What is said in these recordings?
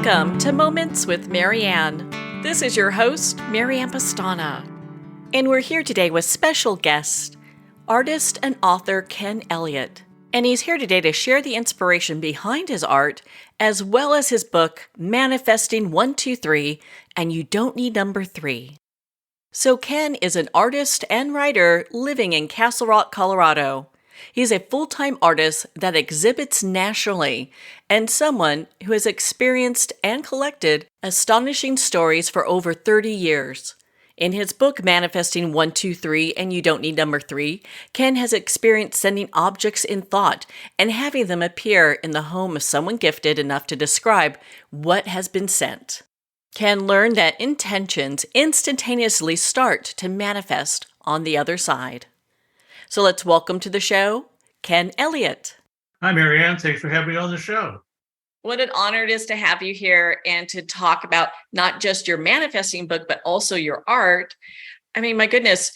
Welcome to Moments with Marianne. This is your host, Marianne Pastana. And we're here today with special guest, artist and author Ken Elliott. And he's here today to share the inspiration behind his art, as well as his book, Manifesting 123, and You Don't Need Number 3. So Ken is an artist and writer living in Castle Rock, Colorado. He's a full-time artist that exhibits nationally and someone who has experienced and collected astonishing stories for over 30 years. In his book, Manifesting 123 and You Don't Need Number 3, Ken has experienced sending objects in thought and having them appear in the home of someone gifted enough to describe what has been sent. Ken learned that intentions instantaneously start to manifest on the other side. So let's welcome to the show, Ken Elliott. Hi, Marianne. Thanks for having me on the show. What an honor it is to have you here and to talk about not just your manifesting book, but also your art. I mean, my goodness,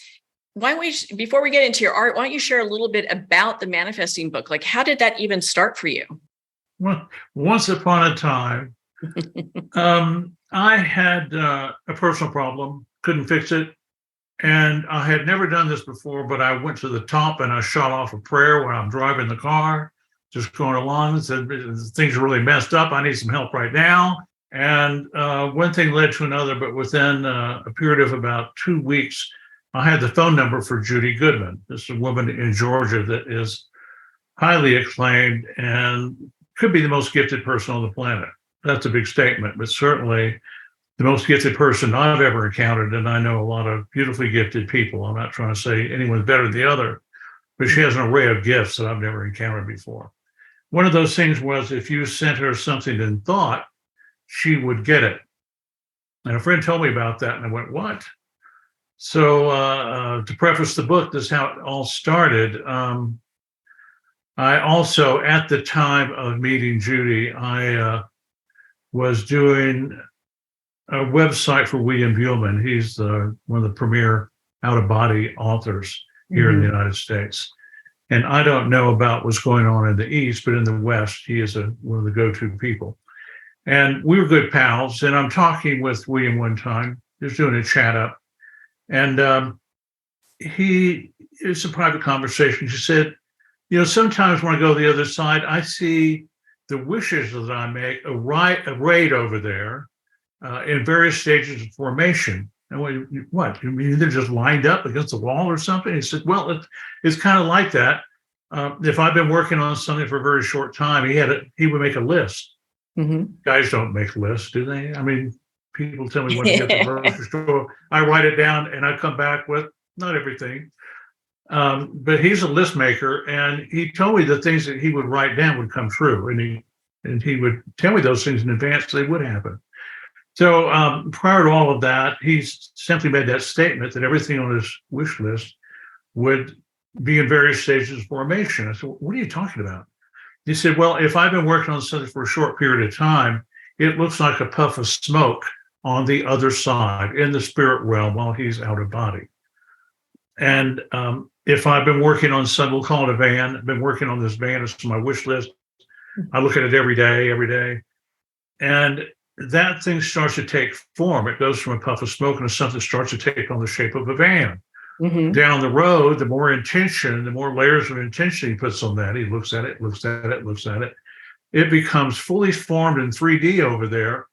before we get into your art, why don't you share a little bit about the manifesting book? Like, how did that even start for you? Well, once upon a time, I had a personal problem, couldn't fix it. And I had never done this before, but I went to the top and I shot off a prayer when I'm driving the car, just going along and said, things are really messed up. I need some help right now. And one thing led to another, but within a period of about 2 weeks, I had the phone number for Judy Goodman. This is a woman in Georgia that is highly acclaimed and could be the most gifted person on the planet. That's a big statement, but certainly the most gifted person I've ever encountered, and I know a lot of beautifully gifted people. I'm not trying to say anyone's better than the other, but she has an array of gifts that I've never encountered before. One of those things was if you sent her something in thought, she would get it. And a friend told me about that, and I went, what? So to preface the book, this is how it all started. I also, at the time of meeting Judy, I was doing a website for William Buhlman. He's one of the premier out-of-body authors here in the United States. And I don't know about what's going on in the East, but in the West, he is one of the go-to people. And we were good pals. And I'm talking with William one time, just doing a chat up. And it's a private conversation. She said, sometimes when I go to the other side, I see the wishes that I make arrayed over there in various stages of formation. And what? You mean they're just lined up against the wall or something? He said, well, it's kind of like that. If I've been working on something for a very short time, he would make a list. Mm-hmm. Guys don't make lists, do they? I mean, people tell me when to get to the grocery store. I write it down and I come back with not everything. But he's a list maker, and he told me the things that he would write down would come true. And he would tell me those things in advance, so they would happen. So prior to all of that, he simply made that statement that everything on his wish list would be in various stages of formation. I said, what are you talking about? He said, well, if I've been working on something for a short period of time, it looks like a puff of smoke on the other side in the spirit realm while he's out of body. And if I've been working on something, we'll call it a van, I've been working on this van, it's on my wish list. I look at it every day. And that thing starts to take form. It goes from a puff of smoke into something that starts to take on the shape of a van. Mm-hmm. Down the road, the more intention, the more layers of intention he puts on that. He looks at it. It becomes fully formed in 3D over there.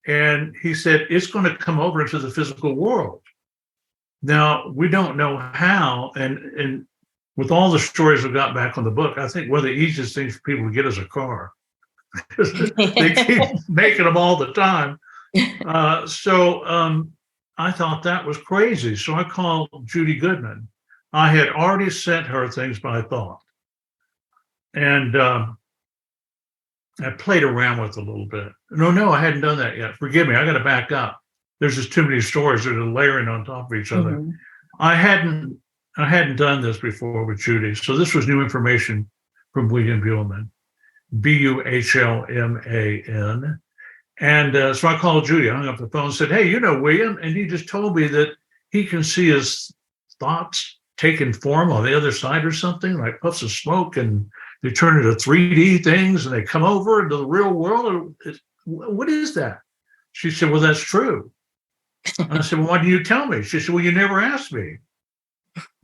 And he said, it's going to come over into the physical world. Now, we don't know how. And with all the stories I've got back on the book, I think one of the easiest things for people to get is a car. They keep making them all the time. So I thought that was crazy. So I called Judy Goodman. I had already sent her things by thought. And I played around with it a little bit. No, I hadn't done that yet. Forgive me, I got to back up. There's just too many stories that are layering on top of each other. Mm-hmm. I hadn't done this before with Judy. So this was new information from William Buhlman. Buhlman. And so I called Judy. I hung up the phone and said, hey, William? And he just told me that he can see his thoughts taking form on the other side or something, like puffs of smoke, and they turn into 3D things and they come over into the real world. What is that? She said, well, that's true. And I said, well, why didn't you tell me? She said, well, you never asked me.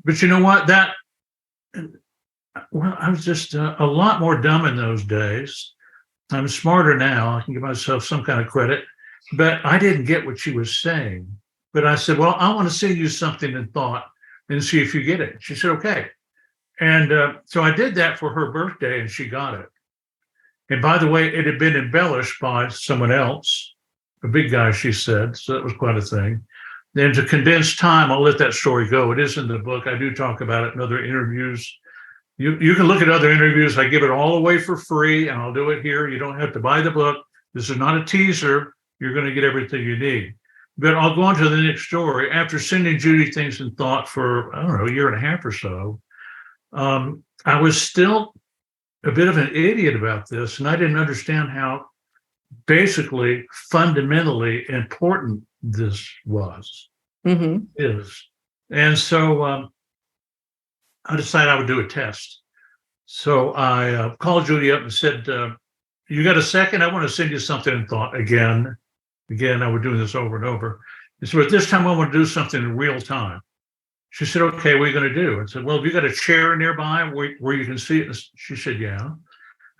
But you know what? Well, I was just a lot more dumb in those days. I'm smarter now. I can give myself some kind of credit, but I didn't get what she was saying. But I said, well, I want to send you something in thought and see if you get it. She said, okay. And so I did that for her birthday and she got it. And by the way, it had been embellished by someone else, a big guy, she said. So that was quite a thing. Then to condense time, I'll let that story go. It is in the book. I do talk about it in other interviews. You can look at other interviews. I give it all away for free, and I'll do it here. You don't have to buy the book. This is not a teaser. You're going to get everything you need. But I'll go on to the next story. After sending Judy things in thought for, I don't know, a year and a half or so, I was still a bit of an idiot about this, and I didn't understand how basically fundamentally important this is. And so I decided I would do a test. So I called Judy up and said, you got a second? I want to send you something in thought again. Again, I was doing this over and over. And so at this time, I want to do something in real time. She said, okay, what are you going to do? I said, well, have you got a chair nearby where you can see it? She said, yeah.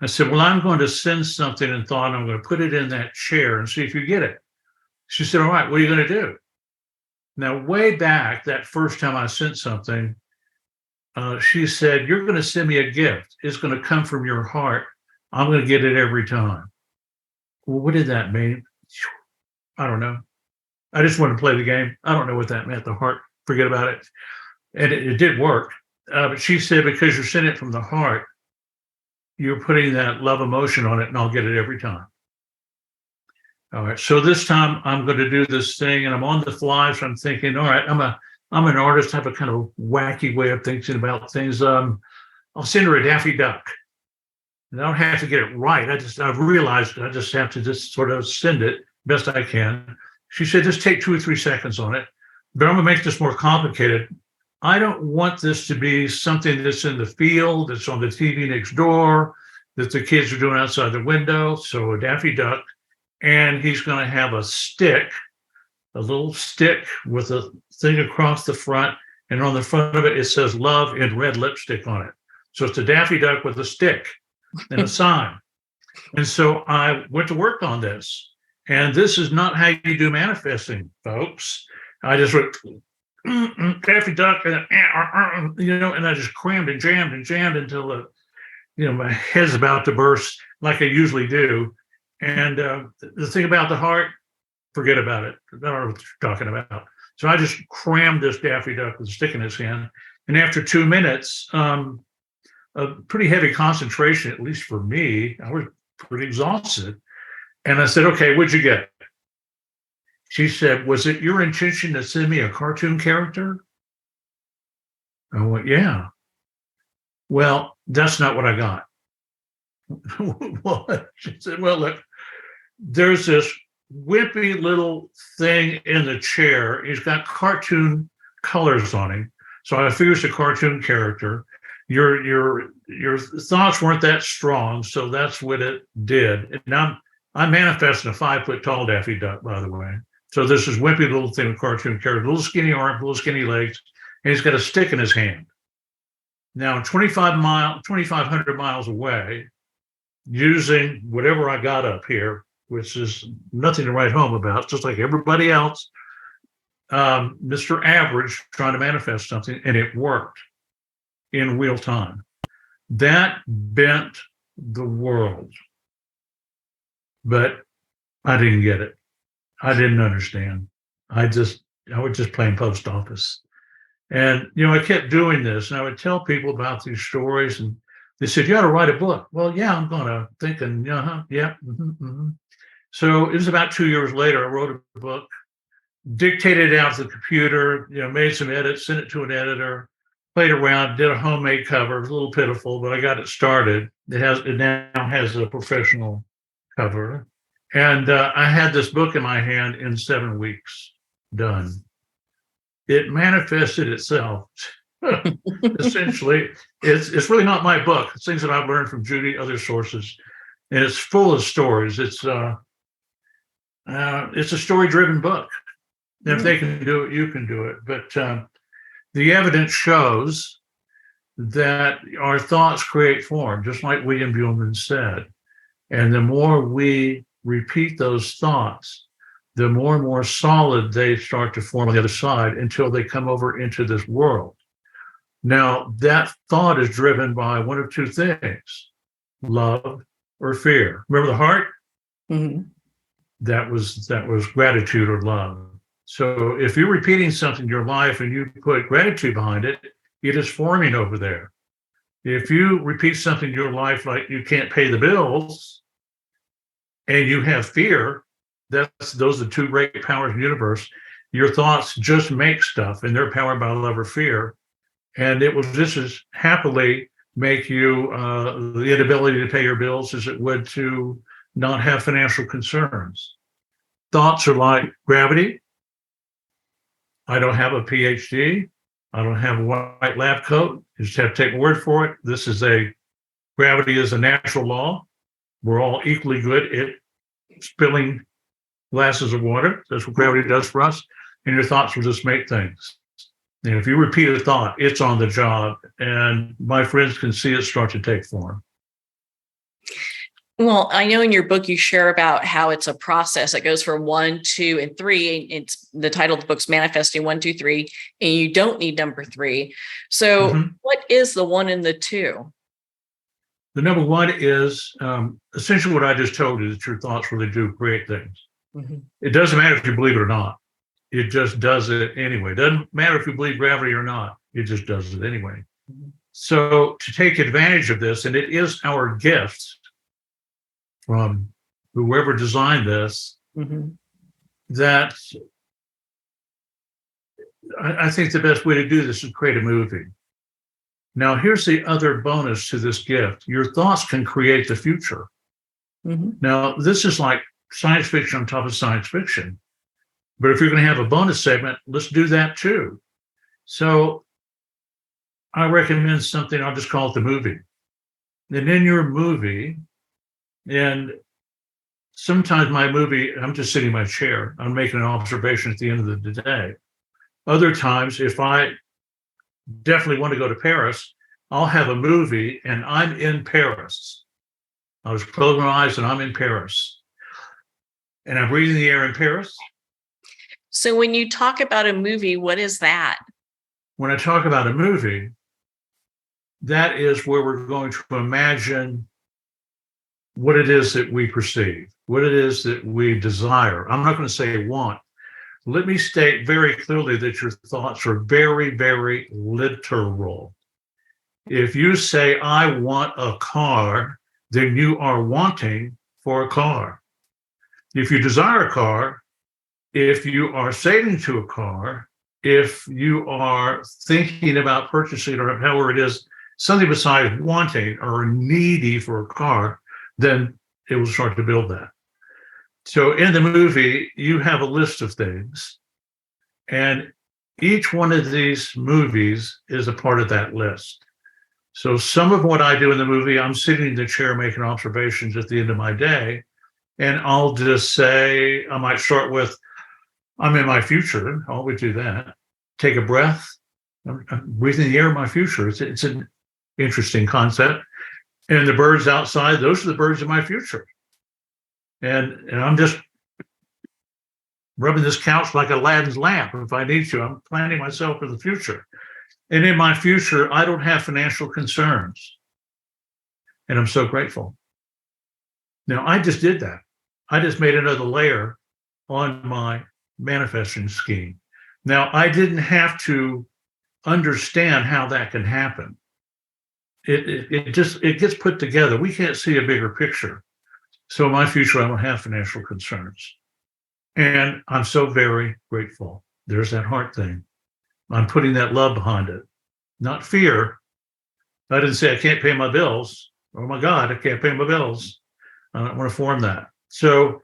I said, well, I'm going to send something in thought, and I'm going to put it in that chair and see if you get it. She said, all right, what are you going to do? Now, way back, that first time I sent something, she said, you're going to send me a gift. It's going to come from your heart. I'm going to get it every time. Well, what did that mean? I don't know. I just wanted to play the game. I don't know what that meant. The heart, forget about it. And it did work. But she said, because you're sending it from the heart, you're putting that love emotion on it, and I'll get it every time. All right. So this time I'm going to do this thing, and I'm on the fly. So I'm thinking, all right, I'm an artist. I have a kind of wacky way of thinking about things. I'll send her a Daffy Duck. And I don't have to get it right. I've realized I just have to just sort of send it best I can. She said, just take 2 or 3 seconds on it. But I'm going to make this more complicated. I don't want this to be something that's in the field, that's on the TV next door, that the kids are doing outside the window. So a Daffy Duck. And he's going to have a stick, a little stick with a thing across the front. And on the front of it, it says love in red lipstick on it. So it's a Daffy Duck with a stick and a sign. And so I went to work on this. And this is not how you do manifesting, folks. I just went, Daffy Duck, and I just crammed and jammed until my head's about to burst like I usually do. And the thing about the heart, forget about it. I don't know what you're talking about. So I just crammed this Daffy Duck with a stick in his hand. And after 2 minutes, a pretty heavy concentration, at least for me, I was pretty exhausted. And I said, okay, what'd you get? She said, was it your intention to send me a cartoon character? I went, yeah. Well, that's not what I got. What? She said, well, look, there's this wimpy little thing in the chair. He's got cartoon colors on him. So I figured it's a cartoon character. Your thoughts weren't that strong, so that's what it did. And now I'm manifesting a 5-foot tall Daffy Duck, by the way. So this is wimpy little thing, cartoon character, little skinny arm, little skinny legs, and he's got a stick in his hand. Now, 2,500 miles away, using whatever I got up here, which is nothing to write home about, just like everybody else, Mr. Average trying to manifest something, and it worked in real time. That bent the world. But I didn't get it. I didn't understand. I was just playing post office. And, I kept doing this, and I would tell people about these stories, and they said, you ought to write a book. Well, yeah, I'm going to, thinking, yeah. So it was about 2 years later, I wrote a book, dictated it out to the computer, made some edits, sent it to an editor, played around, did a homemade cover. It was a little pitiful, but I got it started. It now has a professional cover. And I had this book in my hand in 7 weeks, done. It manifested itself. Essentially, it's really not my book. It's things that I've learned from Judy, other sources, and it's full of stories. It's It's a story-driven book. And if Mm. they can do it, you can do it. But the evidence shows that our thoughts create form, just like William Buhlman said. And the more we repeat those thoughts, the more and more solid they start to form on the other side until they come over into this world. Now, that thought is driven by one of two things: love or fear. Remember the heart? Mhm. That was gratitude or love. So if you're repeating something in your life and you put gratitude behind it, it is forming over there. If you repeat something in your life like you can't pay the bills and you have fear, those are the two great powers in the universe. Your thoughts just make stuff, and they're powered by love or fear, and it will just as happily make you the inability to pay your bills as it would to not have financial concerns. Thoughts are like gravity. I don't have a PhD. I don't have a white lab coat. You just have to take my word for it. Gravity is a natural law. We're all equally good at spilling glasses of water. That's what gravity does for us. And your thoughts will just make things. And if you repeat a thought, it's on the job. And my friends can see it start to take form. Well, I know in your book you share about how it's a process that goes from 1, 2, and 3. It's the title of the book's Manifesting 1, 2, 3, and you don't need number 3. So what is the 1 and the 2? The number 1 is essentially what I just told you, that your thoughts really do create things. Mm-hmm. It doesn't matter if you believe it or not. It just does it anyway. It doesn't matter if you believe gravity or not. It just does it anyway. Mm-hmm. So to take advantage of this, and it is our gift from whoever designed this, that I think the best way to do this is create a movie. Now, here's the other bonus to this gift. Your thoughts can create the future. Now, this is like science fiction on top of science fiction. But if you're going to have a bonus segment, let's do that too. So I recommend something, I'll just call it the movie. And in your movie, and sometimes my movie, I'm just sitting in my chair, I'm making an observation at the end of the day. Other times, if I definitely want to go to Paris, I'll have a movie and I'm in Paris. I was closing my eyes and I'm in Paris. And I'm breathing the air in Paris. So when you talk about a movie, what is that? When I talk about a movie, that is where we're going to imagine what it is that we perceive, what it is that we desire. I'm not going to say want. Let me state very clearly that your thoughts are very, very literal. If you say, I want a car, then you are wanting for a car. If you desire a car, if you are saving to a car, if you are thinking about purchasing or however it is, something besides wanting or needy for a car, then it will start to build that. So in the movie, you have a list of things, and each one of these movies is a part of that list. So some of what I do in the movie, I'm sitting in the chair making observations at the end of my day, and I'll just say, I might start with, I'm in my future. I always do that. Take a breath. I'm breathing the air of my future. It's an interesting concept. And the birds outside, those are the birds of my future. And I'm just rubbing this couch like Aladdin's lamp if I need to. I'm planning myself for the future. And in my future, I don't have financial concerns. And I'm so grateful. Now, I just did that. I just made another layer on my manifesting scheme. Now, I didn't have to understand how that can happen. It gets put together. We can't see a bigger picture. So in my future, I don't have financial concerns. And I'm so very grateful. There's that heart thing. I'm putting that love behind it, not fear. I didn't say I can't pay my bills. Oh my God, I can't pay my bills. I don't want to form that. So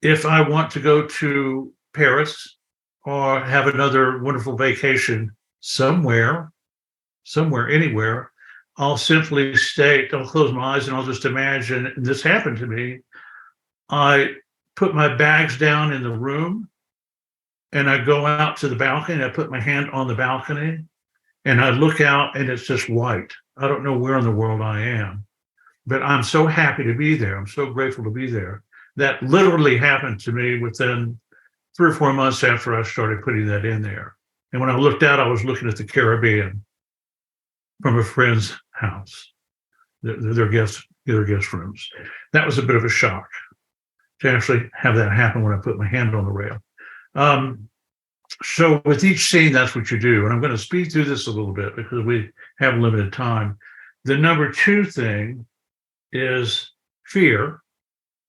if I want to go to Paris or have another wonderful vacation somewhere, anywhere, I'll simply state, I'll close my eyes and I'll just imagine this happened to me. I put my bags down in the room, and I go out to the balcony. I put my hand on the balcony, and I look out, and it's just white. I don't know where in the world I am, but I'm so happy to be there. I'm so grateful to be there. That literally happened to me within 3 or 4 months after I started putting that in there. And when I looked out, I was looking at the Caribbean from a friend's house, their guest rooms. That was a bit of a shock to actually have that happen when I put my hand on the rail. So with each scene, that's what you do. And I'm going to speed through this a little bit because we have limited time. The number 2 thing is fear.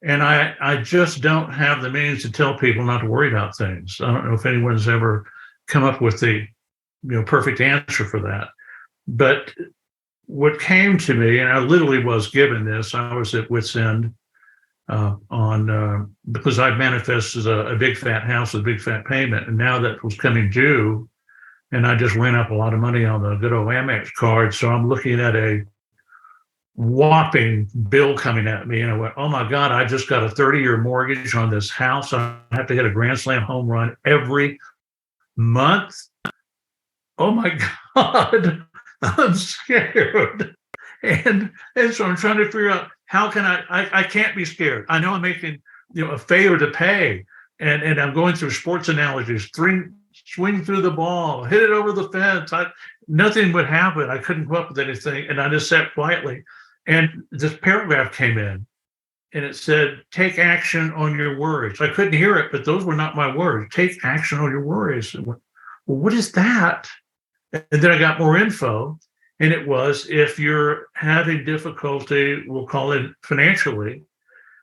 And I just don't have the means to tell people not to worry about things. I don't know if anyone's ever come up with the perfect answer for that. But what came to me, and I literally was given this, I was at wit's end because I manifested a big fat house with a big fat payment. And now that was coming due, and I just ran up a lot of money on the good old Amex card. So I'm looking at a whopping bill coming at me, and I went, oh my God, I just got a 30-year mortgage on this house. I have to hit a grand slam home run every month. Oh my God, I'm scared. And so I'm trying to figure out how can I can't be scared. I know I'm making a favor to pay, and I'm going through sports analogies, swing through the ball, hit it over the fence. Nothing would happen. I couldn't come up with anything, and I just sat quietly. And this paragraph came in, and it said, take action on your worries. I couldn't hear it, but those were not my words. Take action on your worries. Well, what is that? And then I got more info, and it was, if you're having difficulty, we'll call it financially,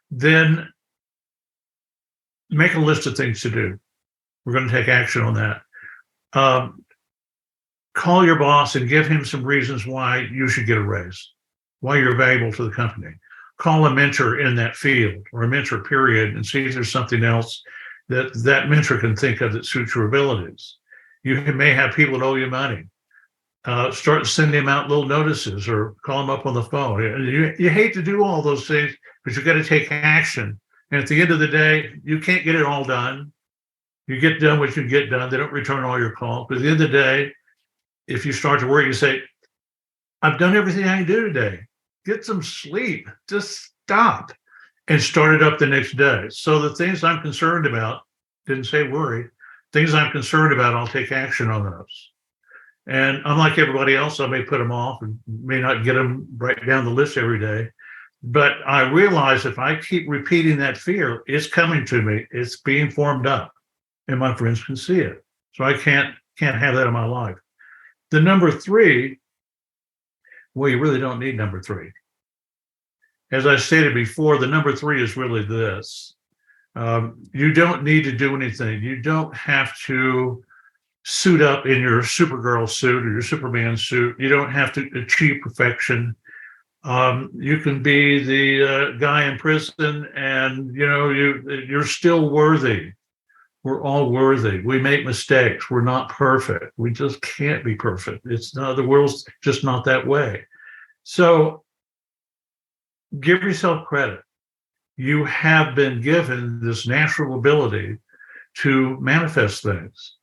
then make a list of things to do. We're going to take action on that. Call your boss and give him some reasons why you should get a raise, why you're valuable to the company. Call a mentor in that field, or a mentor period, and see if there's something else that mentor can think of that suits your abilities. You may have people that owe you money. Start sending them out little notices or call them up on the phone. You hate to do all those things, but you got to take action. And at the end of the day, you can't get it all done. You get done what you get done. They don't return all your calls. But at the end of the day, if you start to worry, you say, I've done everything I can do today. Get some sleep. Just stop and start it up the next day. So the things I'm concerned about, didn't say worry, things I'm concerned about, I'll take action on those. And unlike everybody else, I may put them off and may not get them right down the list every day. But I realize if I keep repeating that fear, it's coming to me. It's being formed up, and my friends can see it. So I can't have that in my life. The number 3, well, you really don't need number 3. As I stated before, the number 3 is really this. You don't need to do anything. You don't have to suit up in your Supergirl suit or your Superman suit. You don't have to achieve perfection. You can be the guy in prison, and you're still worthy. We're all worthy. We make mistakes. We're not perfect. We just can't be perfect. It's not, the world's just not that way. So give yourself credit. You have been given this natural ability to manifest things.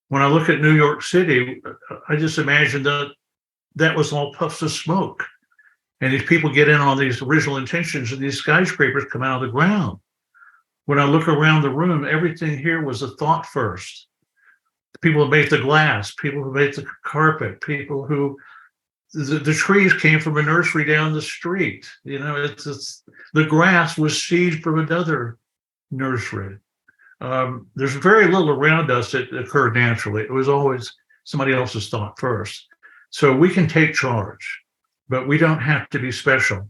When I look at New York City, I just imagine that was all puffs of smoke. And these people get in on these original intentions, and these skyscrapers come out of the ground. When I look around the room, everything here was a thought first. People who made the glass, people who made the carpet, people who, the trees came from a nursery down the street. It's the grass was seed from another nursery. There's very little around us that occurred naturally. It was always somebody else's thought first. So we can take charge, but we don't have to be special,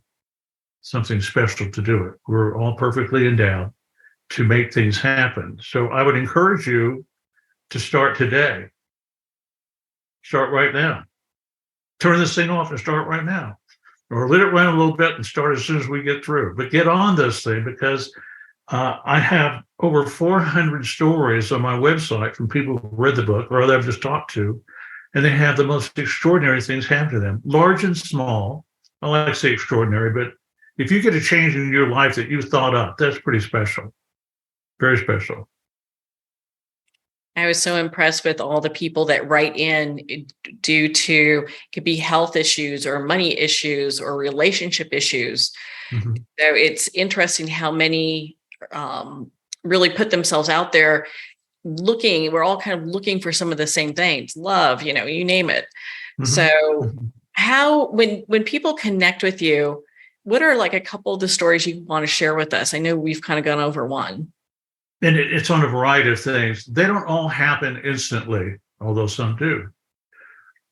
something special to do it. We're all perfectly endowed to make things happen. So I would encourage you to start today. Start right now. Turn this thing off and start right now. Or let it run a little bit and start as soon as we get through. But get on this thing, because I have over 400 stories on my website from people who read the book or that I've just talked to, and they have the most extraordinary things happen to them, large and small. I like to say extraordinary, but if you get a change in your life that you thought up, that's pretty special. Very special. I was so impressed with all the people that write in due to, could be health issues or money issues or relationship issues. Mm-hmm. So it's interesting how many really put themselves out there looking. We're all kind of looking for some of the same things, love, you name it. Mm-hmm. So Mm-hmm. how, when people connect with you, what are like a couple of the stories you want to share with us? I know we've kind of gone over one. And it's on a variety of things. They don't all happen instantly, although some do.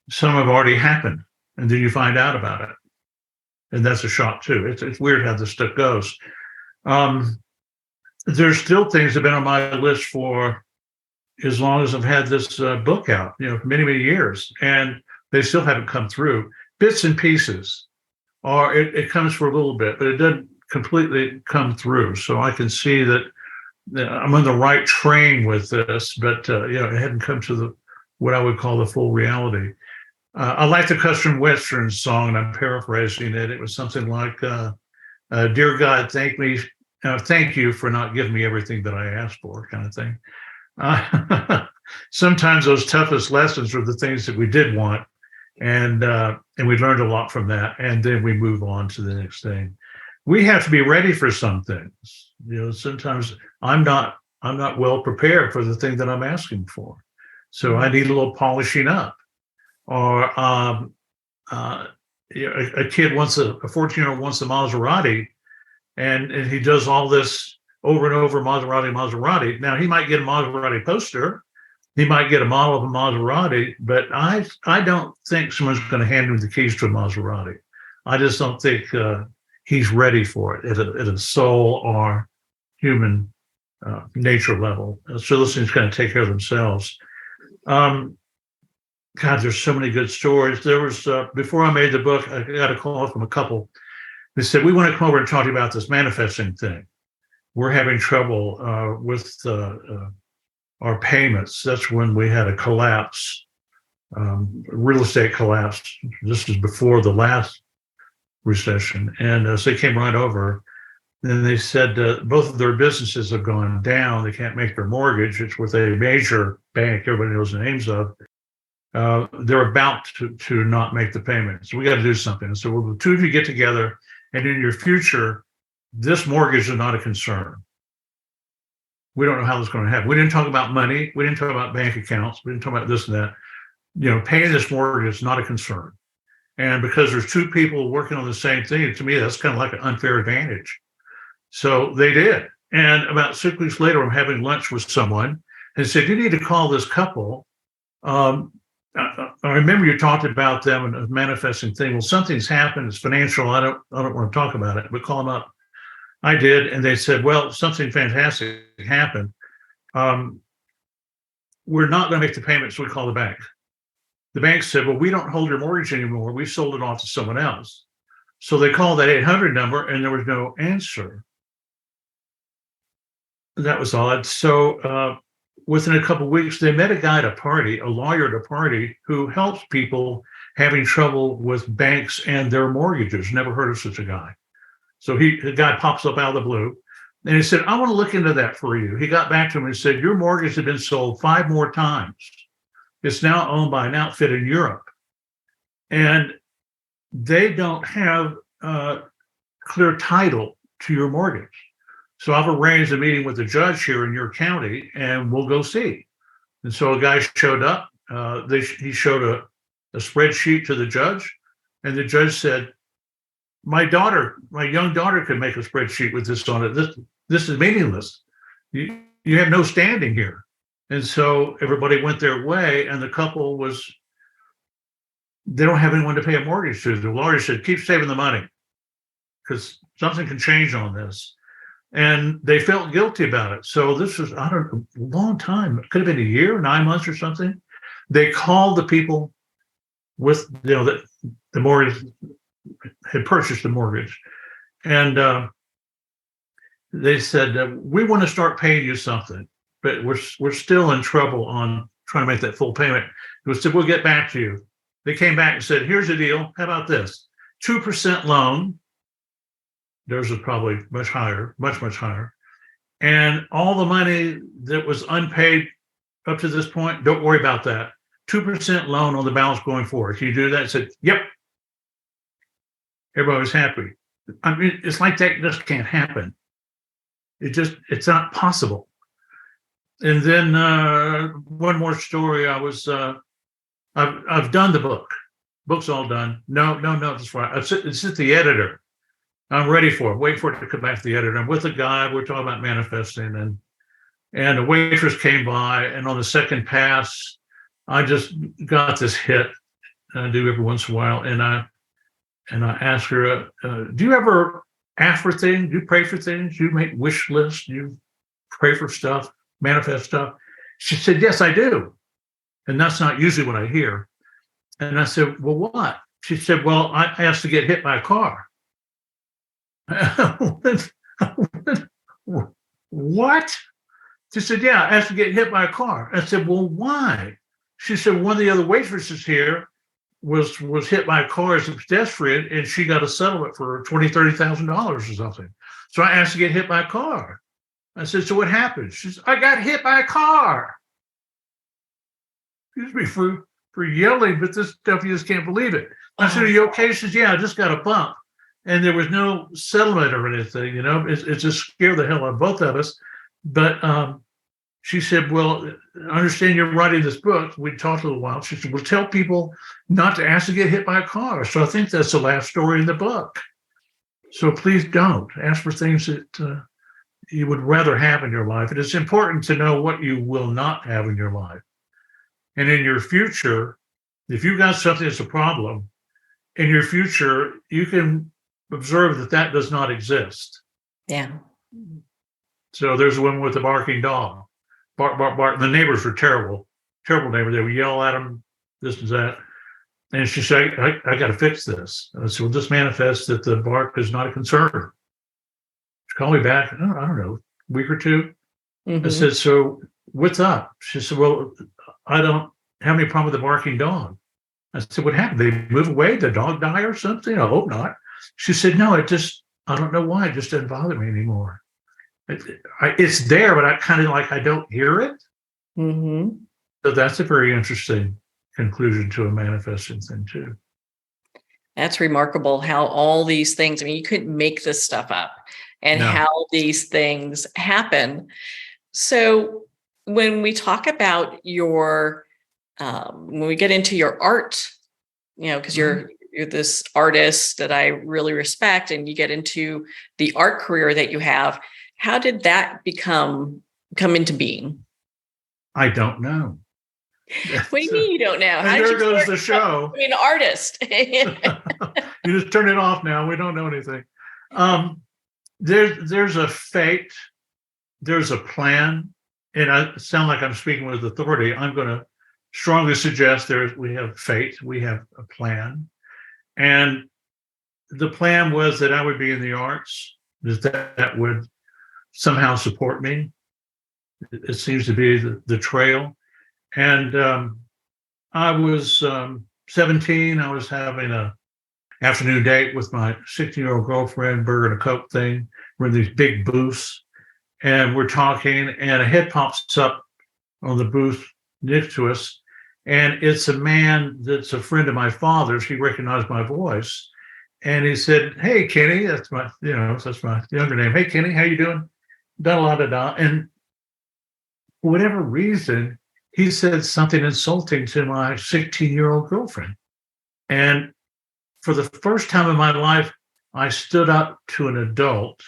Some have already happened, and then you find out about it. And that's a shock too. It's weird how this stuff goes. There's still things that have been on my list for as long as I've had this book out, for many, many years, and they still haven't come through. Bits and pieces, or it comes for a little bit, but it doesn't completely come through. So I can see that I'm on the right train with this, but it hadn't come to what I would call the full reality. I like the Custom Western song, and I'm paraphrasing it. It was something like, "Dear God, thank you for not giving me everything that I asked for," kind of thing. Sometimes those toughest lessons are the things that we did want, and we learned a lot from that, and then we move on to the next thing. We have to be ready for some things. Sometimes I'm not well prepared for the thing that I'm asking for, so I need a little polishing up. Or a kid wants a 14-year-old wants a Maserati, and he does all this over and over, Maserati. Now he might get a Maserati poster, he might get a model of a Maserati, but I don't think someone's going to hand him the keys to a Maserati. I just don't think he's ready for it at a soul or human nature level. So those things kind of take care of themselves. God, there's so many good stories. There was, before I made the book, I got a call from a couple. They said, "We want to come over and talk to you about this manifesting thing. We're having trouble with our payments." That's when we had a collapse, real estate collapse. This is before the last recession. And so they came right over. And they said both of their businesses have gone down. They can't make their mortgage. It's with a major bank everybody knows the names of. They're about to not make the payment. So we got to do something. So will the two of you get together, and in your future, this mortgage is not a concern. We don't know how this is going to happen. We didn't talk about money. We didn't talk about bank accounts. We didn't talk about this and that. Paying this mortgage is not a concern. And because there's two people working on the same thing, to me, that's kind of like an unfair advantage. So they did. And about 6 weeks later, I'm having lunch with someone and said, "You need to call this couple. I remember you talked about them and a manifesting thing. Well, something's happened. It's financial. I don't want to talk about it, but call them up." I did. And they said, "Well, something fantastic happened. We're not going to make the payment, so we call the bank." The bank said, "Well, we don't hold your mortgage anymore. We sold it off to someone else." So they called that 800 number and there was no answer. That was odd. So within a couple of weeks, they met a guy at a party, a lawyer at a party, who helps people having trouble with banks and their mortgages. Never heard of such a guy. So the guy pops up out of the blue and he said, "I want to look into that for you." He got back to him and said, "Your mortgage has been sold 5 more times. It's now owned by an outfit in Europe. And they don't have clear title to your mortgage. So I've arranged a meeting with the judge here in your county, and we'll go see." And so a guy showed up. He showed a spreadsheet to the judge, and the judge said, my young daughter could make a spreadsheet with this on it. This is meaningless. You have no standing here." And so everybody went their way, and the couple they don't have anyone to pay a mortgage to. The lawyer said, "Keep saving the money because something can change on this." And they felt guilty about it. So this was, I don't know, a long time. It could have been a year, 9 months or something. They called the people with, the mortgage, had purchased the mortgage. And they said, "We want to start paying you something, but we're still in trouble on trying to make that full payment." We said, "We'll get back to you." They came back and said, "Here's the deal. How about this? 2% loan." Theirs was probably much higher, much, much higher. And all the money that was unpaid up to this point, don't worry about that. 2% loan on the balance going forward. Can you do that? I said, yep. Everybody was happy. I mean, it's like that just can't happen. It's not possible. And then one more story. I've done the book. Book's all done. No, that's right. It's just the editor. I'm ready for it. Wait for it to come back to the editor. I'm with a guy. We're talking about manifesting, and the waitress came by, and on the second pass, I just got this hit. I do every once in a while, and I asked her, "Do you ever ask for things? Do you pray for things? Do you make wish lists? Do you pray for stuff, manifest stuff?" She said, "Yes, I do," and that's not usually what I hear. And I said, "Well, what?" She said, "Well, I asked to get hit by a car." What? She said, "Yeah, I asked to get hit by a car." I said, "Well, why?" She said, "One of the other waitresses here was hit by a car as a pedestrian, and she got a settlement for $20,000-$30,000 or something. So I asked to get hit by a car." I said, "So what happened?" She said, "I got hit by a car." Excuse me for yelling, but this stuff, you just can't believe it. I said, "Are you okay?" She says, "Yeah, I just got a bump." And there was no settlement or anything, it just scared the hell out of both of us. But she said, "Well, I understand you're writing this book." We talked a little while. She said, "Well, tell people not to ask to get hit by a car." So I think that's the last story in the book. So please don't ask for things that you would rather have in your life. And it's important to know what you will not have in your life. And in your future, if you've got something that's a problem, in your future, you can observe that does not exist. Yeah. So there's a woman with a barking dog. Bark, bark, bark. The neighbors were terrible neighbors. They would yell at them, this and that. And she said, I got to fix this. And I said, "Well, just manifest that the bark is not a concern." She called me back, I don't know, a week or two. I said, "So what's up?" She said, "Well, I don't have any problem with the barking dog." I said, "What happened? They move away? The dog die or something?" "I hope not." She said, "No, I don't know why. It just doesn't bother me anymore. It's there, but I don't hear it." So that's a very interesting conclusion to a manifesting thing too. That's remarkable how all these things, I mean, you couldn't make this stuff up, and No. how these things happen. So when we talk about when we get into your art, because you're this artist that I really respect, and you get into the art career that you have, how did that come into being? I don't know. What do you mean you don't know? And there goes the show. I mean, artist. You just turn it off now. We don't know anything. There's a fate. There's a plan. And I sound like I'm speaking with authority. I'm going to strongly suggest we have fate. We have a plan. And the plan was that I would be in the arts, that would somehow support me. It seems to be the trail. And I was 17. I was having an afternoon date with my 16-year-old girlfriend, burger and a Coke thing. We're in these big booths, and we're talking, and a head pops up on the booth next to us. And it's a man that's a friend of my father's. He recognized my voice. And he said, "Hey, Kenny," that's my younger name. "Hey, Kenny, how you doing?" Da-da-da-da. And for whatever reason, he said something insulting to my 16-year-old girlfriend. And for the first time in my life, I stood up to an adult.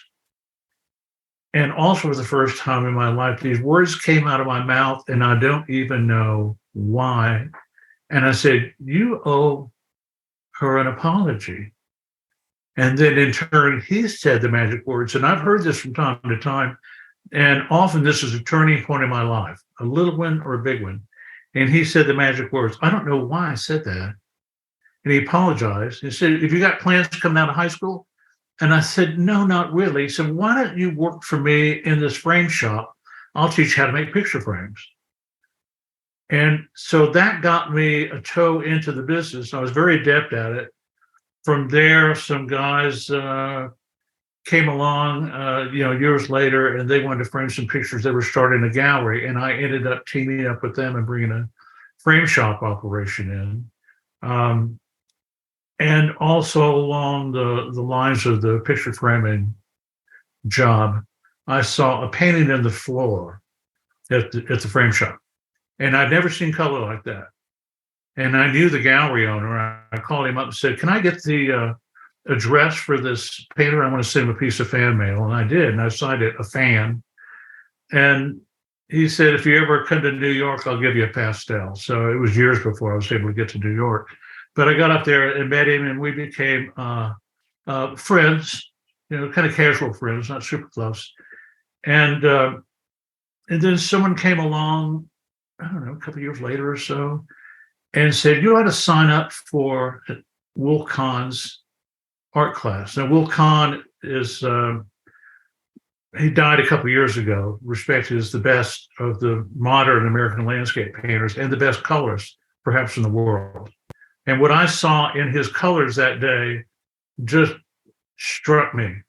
And also for the first time in my life, these words came out of my mouth, and I don't even know why. And I said, "You owe her an apology." And then in turn, he said the magic words. And I've heard this from time to time. And often this is a turning point in my life, a little one or a big one. And he said the magic words. I don't know why I said that. And he apologized. He said, "Have you got plans to come out of high school?" And I said, "No, not really." He said, "Why don't you work for me in this frame shop? I'll teach you how to make picture frames." And so that got me a toe into the business. I was very adept at it. From there, some guys came along, years later, and they wanted to frame some pictures. They were starting a gallery, and I ended up teaming up with them and bringing a frame shop operation in. And also along the lines of the picture framing job, I saw a painting in the floor at the frame shop, and I'd never seen color like that. And I knew the gallery owner. I called him up and said, "Can I get the address for this painter? I want to send him a piece of fan mail." And I did, and I signed it, a fan. And he said, "If you ever come to New York, I'll give you a pastel." So it was years before I was able to get to New York. But I got up there and met him, and we became friends, kind of casual friends, not super close. And then someone came along, I don't know, a couple of years later or so, and said, "You ought to sign up for Will Kahn's art class." Now, Will Kahn is, he died a couple of years ago, respected as the best of the modern American landscape painters and the best colorist, perhaps, in the world. And what I saw in his colors that day just struck me.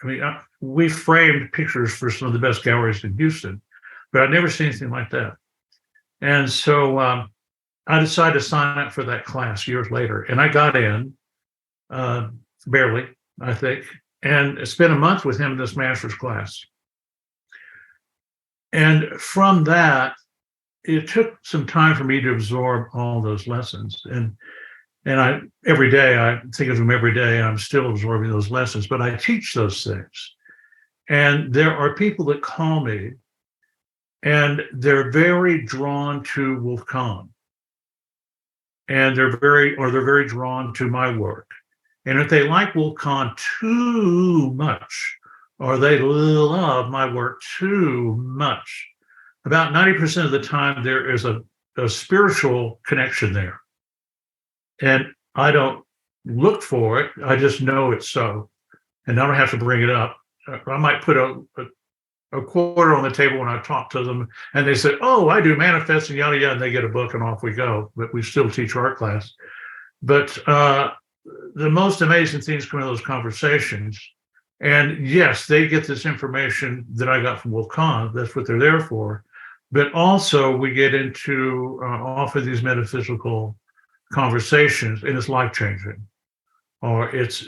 I mean, we framed pictures for some of the best galleries in Houston, but I'd never seen anything like that. And so I decided to sign up for that class years later, and I got in, barely, I think, and spent a month with him in this master's class. And from that, it took some time for me to absorb all those lessons. And I every day, I think of them every day, I'm still absorbing those lessons, but I teach those things. And there are people that call me, and they're very drawn to Wolf Kahn. And they're very drawn to my work. And if they like Wolf Kahn too much, or they love my work too much, about 90% of the time there is a spiritual connection there. And I don't look for it, I just know it's so. And I don't have to bring it up. I might put a quarter on the table when I talk to them, and they say, "Oh, I do manifesting, yada, yada," and they get a book and off we go. But we still teach art class. But the most amazing things come in those conversations. And yes, they get this information that I got from Wolf Kahn. That's what they're there for. But also we get into often these metaphysical conversations, and it's life-changing, or it's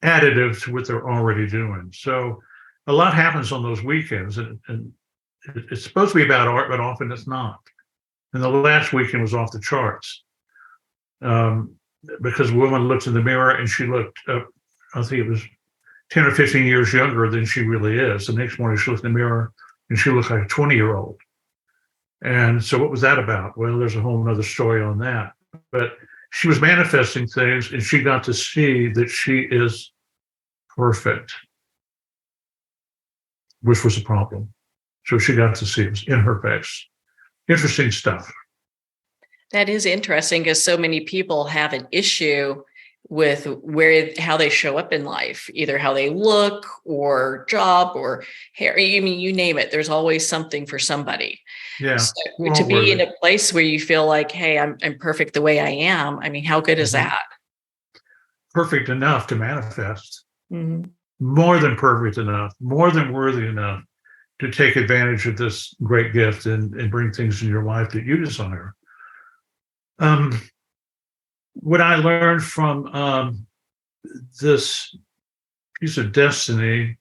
additive to what they're already doing. So a lot happens on those weekends, and it's supposed to be about art, but often it's not. And the last weekend was off the charts, because a woman looked in the mirror and she looked up, I think it was 10 or 15 years younger than she really is. The next morning she looked in the mirror and she looked like a 20-year-old. And so what was that about? Well, there's a whole nother story on that. But she was manifesting things, and she got to see that she is perfect, which was a problem. So she got to see it was in her face. Interesting stuff. That is interesting, because so many people have an issue with how they show up in life, either how they look or job or hair. I mean, you name it. There's always something for somebody. Yeah. So to be in a place where you feel like, hey, I'm perfect the way I am. I mean, how good is that? Perfect enough to manifest. Mm-hmm. More than perfect enough, more than worthy enough to take advantage of this great gift and bring things in your life that you desire. What I learned from this piece of destiny,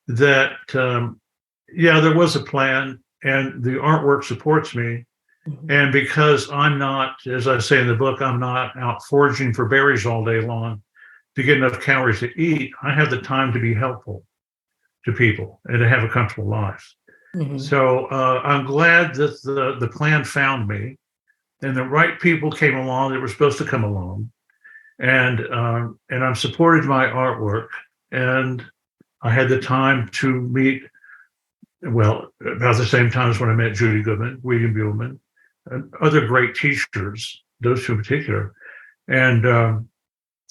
that there was a plan, and the artwork supports me. Mm-hmm. And because I'm not, as I say in the book, I'm not out foraging for berries all day long to get enough calories to eat. I have the time to be helpful to people and to have a comfortable life. Mm-hmm. So I'm glad that the plan found me, and the right people came along that were supposed to come along, and I'm supported my artwork, and I had the time to meet, well, about the same time as when I met Judy Goodman, William Buhlman, and other great teachers, those two in particular, and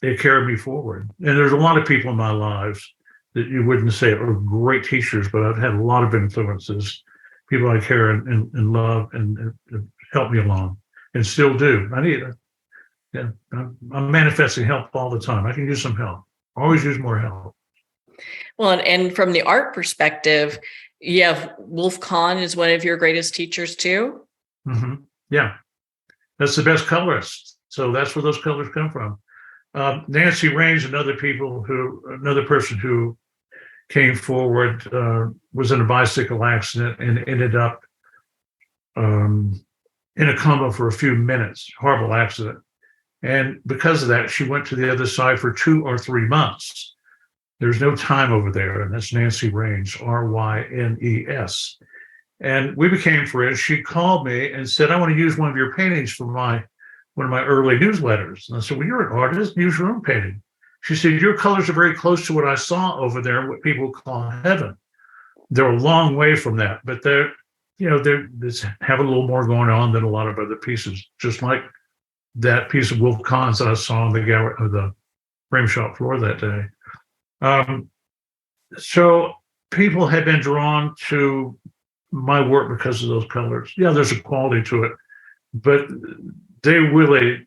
it carried me forward. And there's a lot of people in my lives that you wouldn't say are great teachers, but I've had a lot of influences, people I care and love and help me along. And still do. I need it. Yeah, I'm manifesting help all the time. I can use some help. Always use more help. Well, and from the art perspective, you have Wolf Kahn is one of your greatest teachers too. Hmm. Yeah, that's the best colorist. So that's where those colors come from. Nancy Raines, another person who came forward, was in a bicycle accident and ended up in a coma for a few minutes. Horrible accident. And because of that, she went to the other side for 2 or 3 months. There's no time over there. And that's Nancy Raines, Rynes. And we became friends. She called me and said, I want to use one of your paintings for one of my early newsletters. And I said, well, you're an artist, use your own painting. She said, your colors are very close to what I saw over there, what people call heaven. They're a long way from that, but they're have a little more going on than a lot of other pieces, just like that piece of Wolf Kahn's that I saw on the gallery or the frame shop floor that day. So people have been drawn to my work because of those colors. Yeah, there's a quality to it, but they really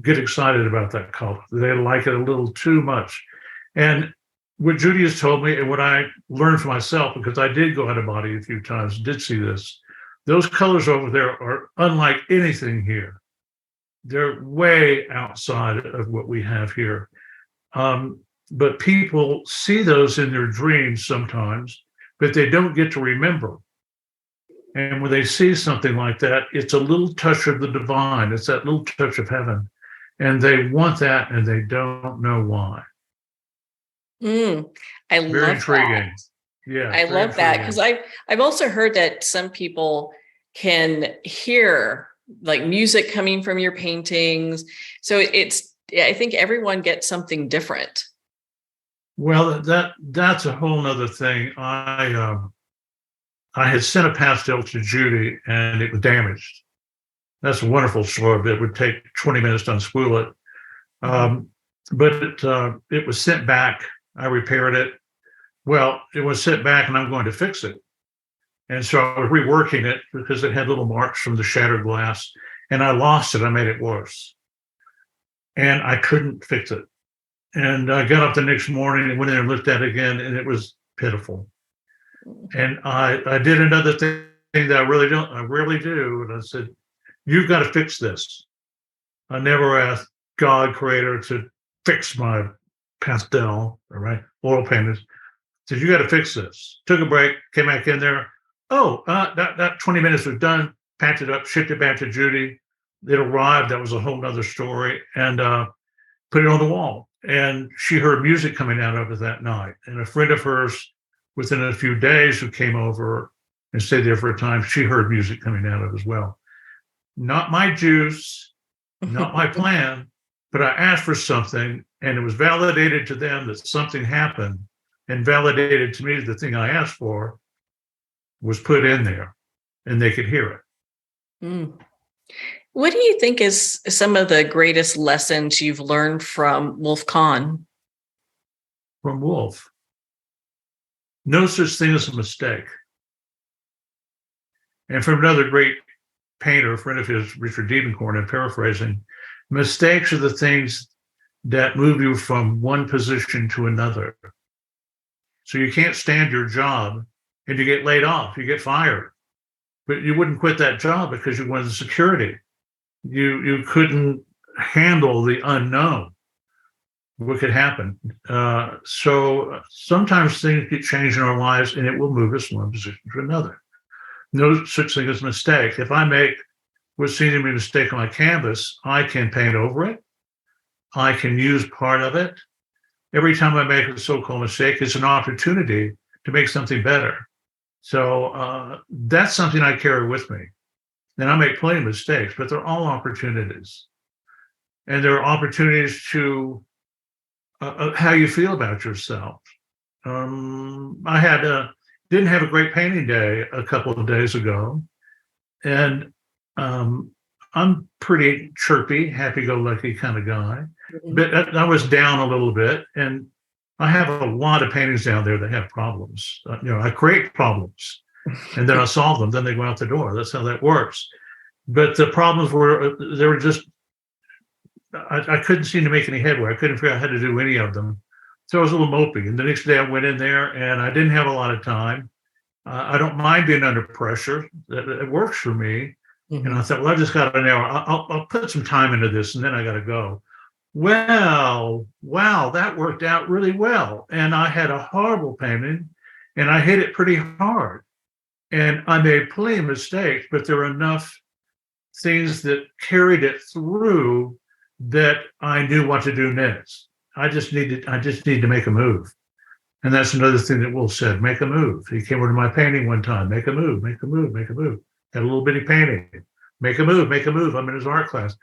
get excited about that color. They like it a little too much. And what Judy has told me and what I learned for myself, because I did go out of body a few times, did see this, those colors over there are unlike anything here. They're way outside of what we have here. But people see those in their dreams sometimes, but they don't get to remember. And when they see something like that, it's a little touch of the divine. It's that little touch of heaven. And they want that, and they don't know why. I Very love intriguing. that. Yeah, I love that because I've also heard that some people can hear like music coming from your paintings. So I think everyone gets something different. Well, that's a whole nother thing. I had sent a pastel to Judy and it was damaged. That's a wonderful story, but it would take 20 minutes to unspool it. But it was sent back. I repaired it. Well, it was sent back and I'm going to fix it. And so I was reworking it because it had little marks from the shattered glass and I lost it. I made it worse. And I couldn't fix it. And I got up the next morning and went in and looked at it again and it was pitiful. And I did another thing that I rarely do. And I said, you've got to fix this. I never asked God, creator, to fix my pastel, all right, oil paintings. Said, you got to fix this. Took a break, came back in there. Oh, that 20 minutes was done, packed it up, shipped it back to Judy. It arrived. That was a whole nother story. And put it on the wall. And she heard music coming out of it that night. And a friend of hers, within a few days, who came over and stayed there for a time, she heard music coming out of it as well. Not my juice, not my plan, but I asked for something and it was validated to them that something happened and validated to me the thing I asked for was put in there and they could hear it. What do you think is some of the greatest lessons you've learned from Wolf Kahn? From Wolf? No such thing as a mistake. And from another great painter, a friend of his, Richard Diebenkorn, I'm paraphrasing, mistakes are the things that move you from one position to another. So you can't stand your job and you get laid off, you get fired. But you wouldn't quit that job because you wanted security. You couldn't handle the unknown. What could happen? So sometimes things get changed in our lives and it will move us from one position to another. No such thing as a mistake. If I make what seems to be a mistake on my canvas, I can paint over it. I can use part of it. Every time I make a so-called mistake, it's an opportunity to make something better. So that's something I carry with me. And I make plenty of mistakes, but they're all opportunities. And there are opportunities to how you feel about yourself. I didn't have a great painting day a couple of days ago. And I'm pretty chirpy, happy-go-lucky kind of guy. But I was down a little bit. And I have a lot of paintings down there that have problems. I create problems. And then I solve them. Then they go out the door. That's how that works. But the problems they were just, I couldn't seem to make any headway. I couldn't figure out how to do any of them. So I was a little mopey. And the next day I went in there and I didn't have a lot of time. I don't mind being under pressure. It works for me. And I thought, well, I just got an hour. I'll put some time into this and then I got to go. Well, wow, that worked out really well. And I had a horrible painting and I hit it pretty hard. And I made plenty of mistakes, but there were enough things that carried it through that I knew what to do next. I just need to make a move. And that's another thing that Will said, make a move. He came over to my painting one time, make a move, make a move, make a move. Had a little bitty painting, make a move, make a move. I'm in his art class.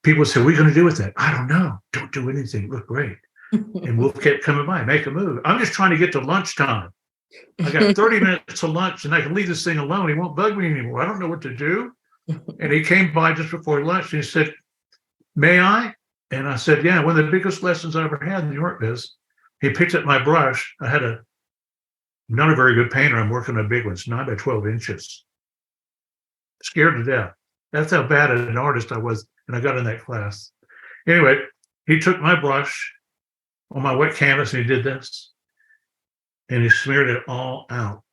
People say, what are you going to do with that? I don't know. Don't do anything. Look great. And Will kept coming by, make a move. I'm just trying to get to lunchtime. I got 30 minutes to lunch and I can leave this thing alone. He won't bug me anymore. I don't know what to do. And he came by just before lunch and he said, may I? And I said, yeah, one of the biggest lessons I ever had in the art biz. He picked up my brush. I'm not a very good painter. I'm working on big ones, 9 by 12 inches. Scared to death. That's how bad an artist I was. And I got in that class. Anyway, he took my brush on my wet canvas and he did this. And he smeared it all out.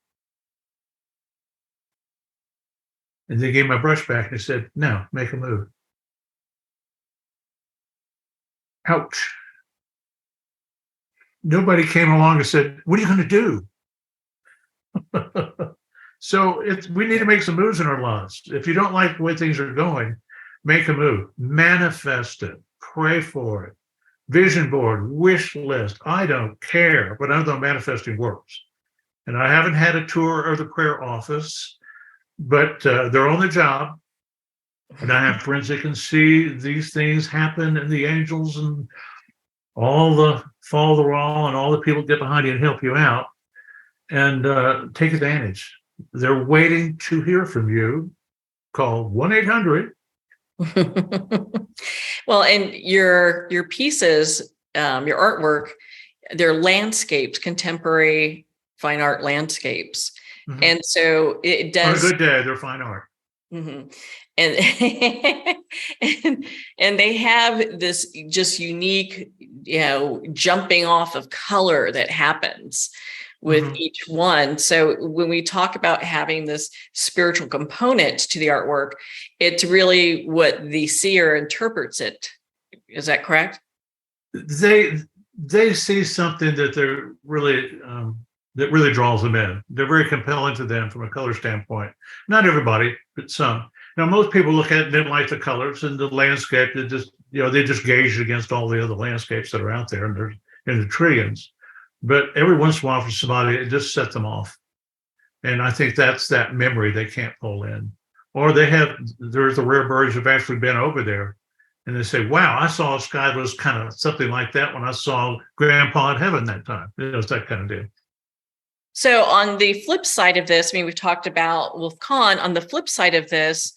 And then he gave my brush back and he said, now make a move. Ouch. Nobody came along and said, what are you going to do? So we need to make some moves in our lives. If you don't like the way things are going, make a move, manifest it, pray for it, vision board, wish list. I don't care, but I know manifesting works. And I haven't had a tour of the prayer office, but they're on the job. And I have friends that can see these things happen and the angels and all the follow the wall and all the people get behind you and help you out and take advantage. They're waiting to hear from you. Call 1-800. Well, and your pieces, your artwork, they're landscapes, contemporary fine art landscapes. Mm-hmm. And so it does. On a good day, they're fine art. Mm-hmm. And they have this just unique, jumping off of color that happens with mm-hmm. each one. So when we talk about having this spiritual component to the artwork, it's really what the seer interprets it. Is that correct? They see something that they're really that really draws them in. They're very compelling to them from a color standpoint. Not everybody, but some. Now, most people look at it and didn't like the colors and the landscape. They just gauge against all the other landscapes that are out there, and there's in the trillions. But every once in a while, for somebody, it just set them off. And I think that's that memory they can't pull in. Or there's the rare birds who've actually been over there, and they say, wow, I saw a sky that was kind of something like that when I saw Grandpa in heaven that time. It's that kind of deal. So on the flip side of this, we've talked about Wolf Kahn. On the flip side of this,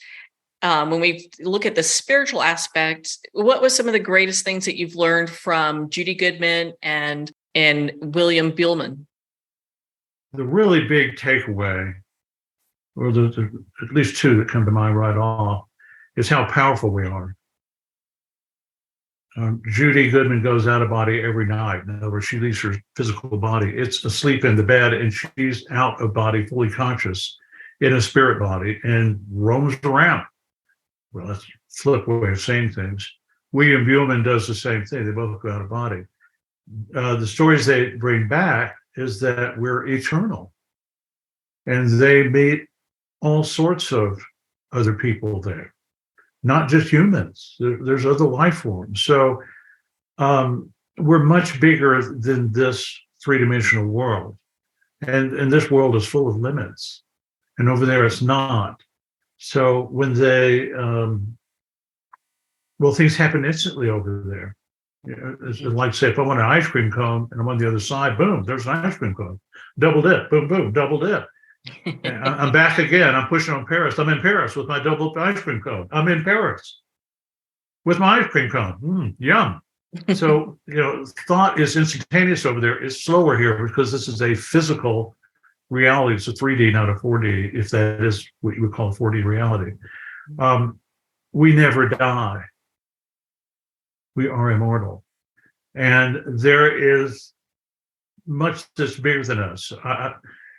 when we look at the spiritual aspect, what was some of the greatest things that you've learned from Judy Goodman and William Buhlman? The really big takeaway, or there's at least two that come to mind right off, is how powerful we are. Judy Goodman goes out of body every night. In other words, she leaves her physical body. It's asleep in the bed, and she's out of body, fully conscious, in a spirit body, and roams around. Well, that's a flip way of saying things. William Buhlman does the same thing. They both go out of body. The stories they bring back is that we're eternal. And they meet all sorts of other people there, not just humans. There's other life forms. So we're much bigger than this three-dimensional world. And this world is full of limits. And over there, it's not. So when things happen instantly over there. It's like, say, if I want an ice cream cone and I'm on the other side, boom, there's an ice cream cone. Double dip, boom, boom, double dip. I'm back again. I'm pushing on Paris. I'm in Paris with my double ice cream cone. I'm in Paris with my ice cream cone. Yum. So, thought is instantaneous over there. It's slower here because this is a physical reality. It's a 3D, not a 4D, if that is what you would call a 4D reality. We never die. We are immortal. And there is much that's bigger than us.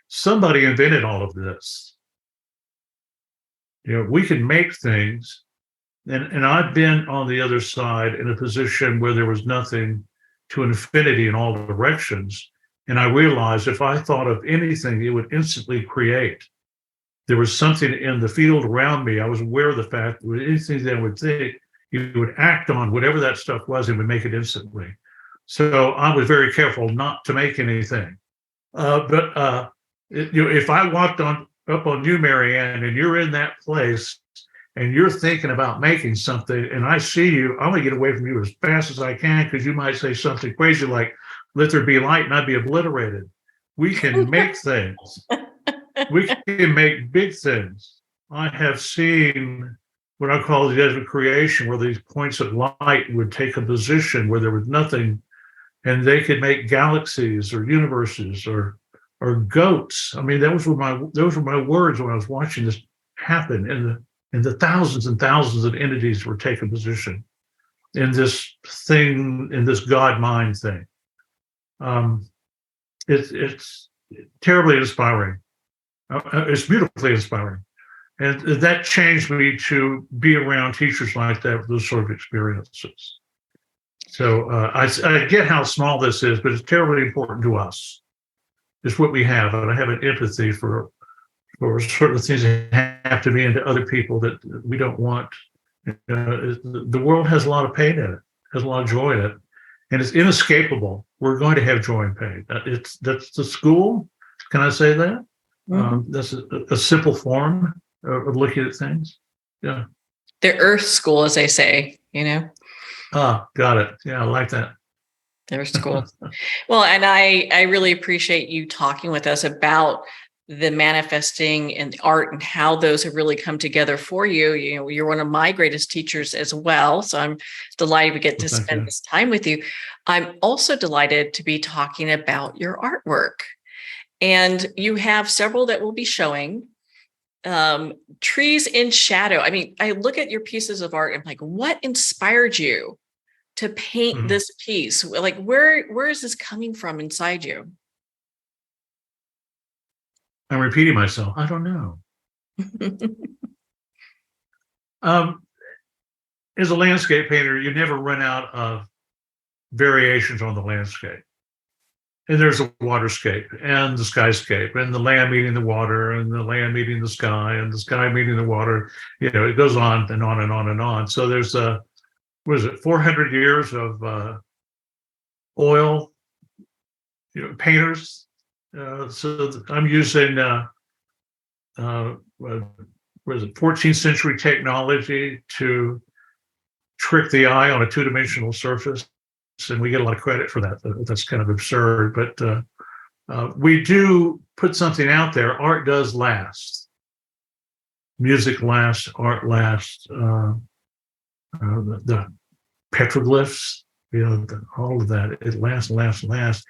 Somebody invented all of this. We can make things, and I've been on the other side in a position where there was nothing to infinity in all directions. And I realized if I thought of anything, it would instantly create. There was something in the field around me. I was aware of the fact that anything that I would think, you would act on whatever that stuff was and would make it instantly. So I was very careful not to make anything. If I walked up on you, Marianne, and you're in that place and you're thinking about making something, and I see you, I'm going to get away from you as fast as I can because you might say something crazy like, let there be light, and I'd be obliterated. We can make things. We can make big things. I have seen what I call the edge of creation, where these points of light would take a position where there was nothing, and they could make galaxies or universes or goats. I mean, those were my words when I was watching this happen, and the thousands and thousands of entities were taking position in this thing, in this God mind thing. It's terribly inspiring. It's beautifully inspiring. And that changed me to be around teachers like that with those sort of experiences. So I get how small this is, but it's terribly important to us. It's what we have. And I have an empathy for certain things that have to be into other people that we don't want. The world has a lot of pain in it, has a lot of joy in it, and it's inescapable. We're going to have joy and pain. That's the school. Can I say that? Mm-hmm. That's a simple form of looking at things. Yeah. The Earth School, as they say, Got it. Yeah, I like that. Earth School. Well, and I really appreciate you talking with us about the manifesting and art and how those have really come together for you. You're one of my greatest teachers as well. So I'm delighted we get to spend this time with you. I'm also delighted to be talking about your artwork. And you have several that will be showing. Trees in Shadow. I mean, I look at your pieces of art and I'm like, what inspired you to paint this piece? Like, where is this coming from inside you? I'm repeating myself. I don't know. As a landscape painter, you never run out of variations on the landscape. And there's a waterscape and the skyscape and the land meeting the water and the land meeting the sky and the sky meeting the water. It goes on and on and on and on. So there's 400 years of oil painters. So I'm using 14th century technology to trick the eye on a two-dimensional surface. And we get a lot of credit for that. That's kind of absurd, but we do put something out there. Art does last. Music lasts, art lasts. The petroglyphs, all of that, it lasts.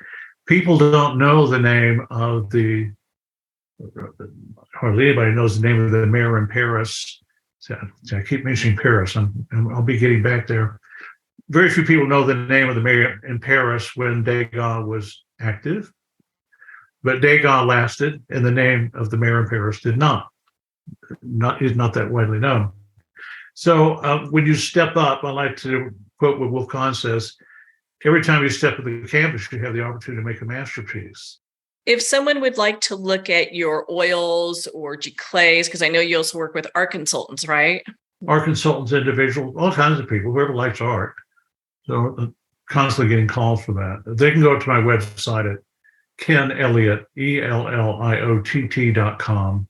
People don't know the name of hardly anybody knows the name of the mayor in Paris. So I keep mentioning Paris. I'll be getting back there. Very few people know the name of the mayor in Paris when Degas was active, but Degas lasted, and the name of the mayor in Paris did not. Is not that widely known. So when you step up, I like to quote what Wolf Kahn says: every time you step to the canvas, you have the opportunity to make a masterpiece. If someone would like to look at your oils or clays, because I know you also work with art consultants, right? Art consultants, individuals, all kinds of people, whoever likes art. So constantly getting calls for that. They can go to my website at Ken Elliott, ELLIOTT.com,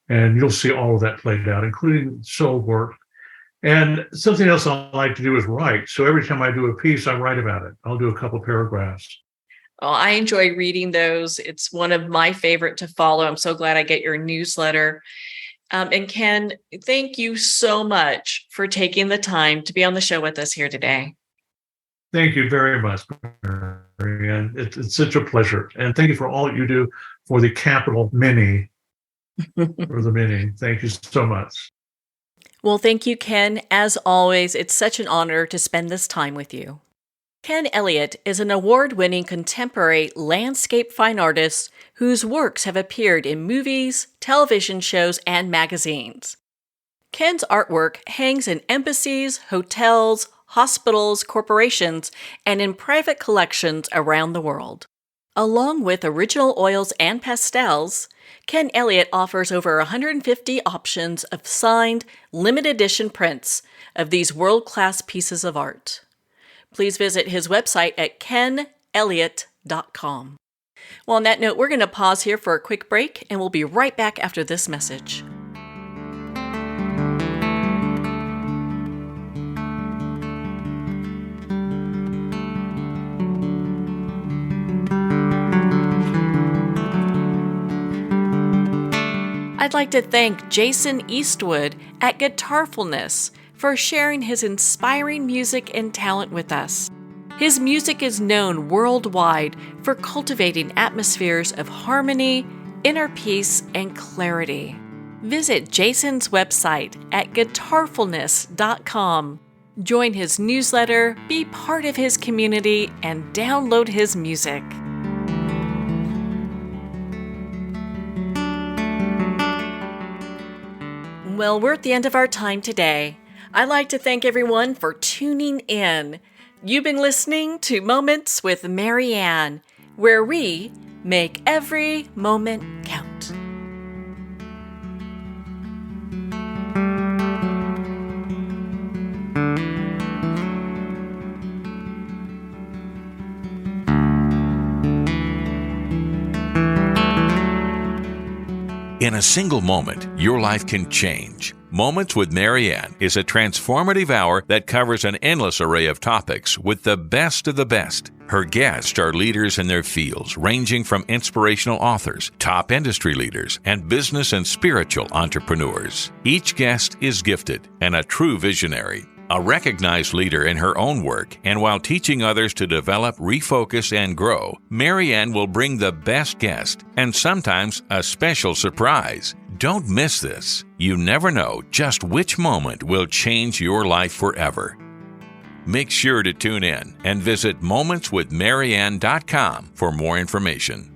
and you'll see all of that played out, including soul work. And something else I like to do is write. So every time I do a piece, I write about it. I'll do a couple paragraphs. Well, I enjoy reading those. It's one of my favorite to follow. I'm so glad I get your newsletter. And Ken, thank you so much for taking the time to be on the show with us here today. Thank you very much, Marianne. It's such a pleasure. And thank you for all that you do for the capital many. For the many. Thank you so much. Well, thank you, Ken. As always, it's such an honor to spend this time with you. Ken Elliott is an award-winning contemporary landscape fine artist whose works have appeared in movies, television shows, and magazines. Ken's artwork hangs in embassies, hotels, hospitals, corporations, and in private collections around the world. Along with original oils and pastels, Ken Elliott offers over 150 options of signed, limited edition prints of these world-class pieces of art. Please visit his website at kenelliott.com. Well, on that note, we're going to pause here for a quick break, and we'll be right back after this message. I'd like to thank Jason Eastwood at Guitarfulness for sharing his inspiring music and talent with us. His music is known worldwide for cultivating atmospheres of harmony, inner peace, and clarity. Visit Jason's website at guitarfulness.com. Join his newsletter, be part of his community, and download his music. Well, we're at the end of our time today. I'd like to thank everyone for tuning in. You've been listening to Moments with Marianne, where we make every moment count. In a single moment, your life can change. Moments with Marianne is a transformative hour that covers an endless array of topics with the best of the best. Her guests are leaders in their fields, ranging from inspirational authors, top industry leaders, and business and spiritual entrepreneurs. Each guest is gifted and a true visionary, a recognized leader in her own work, and while teaching others to develop, refocus, and grow, Marianne will bring the best guest and sometimes a special surprise. Don't miss this. You never know just which moment will change your life forever. Make sure to tune in and visit momentswithmarianne.com for more information.